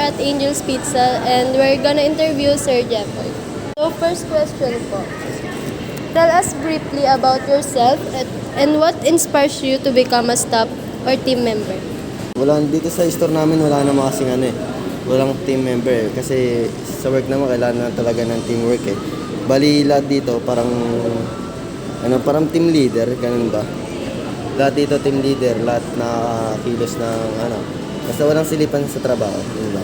at Angel's Pizza and we're gonna interview Sir Jeffrey. So first question po. Tell us briefly about yourself and what inspires you to become a staff or team member. Wala, dito sa store namin wala naman kasing walang team member eh. Kasi sa work naman kailangan na talaga ng teamwork eh. Bali lahat dito parang team leader, ganun ba? Lahat dito team leader, lahat nakakilos ng basta walang silipan sa trabaho, yun ba?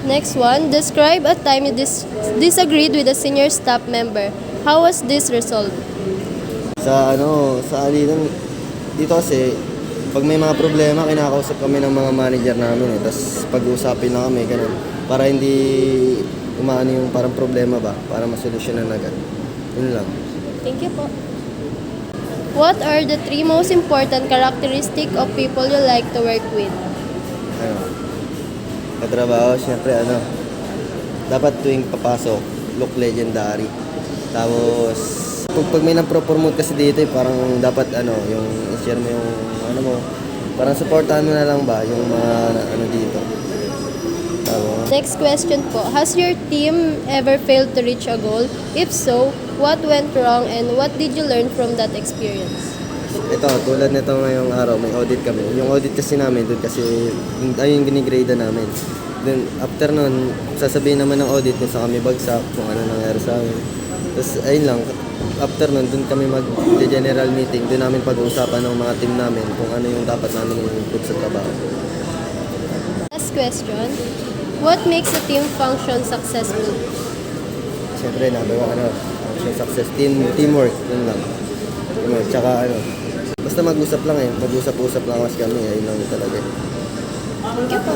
Next one, describe a time you disagreed with a senior staff member. How was this resolved? Sa alitan dito kasi pag may mga problema kinakausap kami ng mga manager namin eh. Tapos pag-uusapin na kami ganun para hindi umaano yung parang problema ba para masolusyonan agad. Yun lang. Thank you po. What are the 3 most important characteristic of people you like to work with? Katrabaho, syempre dapat tuwing papasok, look legendary. Tapos pag may nang-promote kasi dito parang dapat yung share mo yung mo, parang supportahan mo na lang ba yung mga dito. Tapos Next question po. Has your team ever failed to reach a goal? If so, what went wrong and what did you learn from that experience? ito, tulad nito ngayong araw, may audit kami. Yung audit kasi namin, doon kasi yung ginigrade namin. Then after nun, sasabihin naman ng audit kung saan kami bagsak, kung ano nangyari sa amin. Tapos ayun lang, after nun, doon kami mag-general meeting, doon namin pag-uusapan ng mga team namin kung ano yung dapat namin i-improve sa trabaho. Last question. What makes a team function successful? Siyempre, function success, teamwork, yun lang. Tsaka basta mag-usap lang eh, mag-usap-usap lang kasi kami, ayun lang talaga. Thank you po.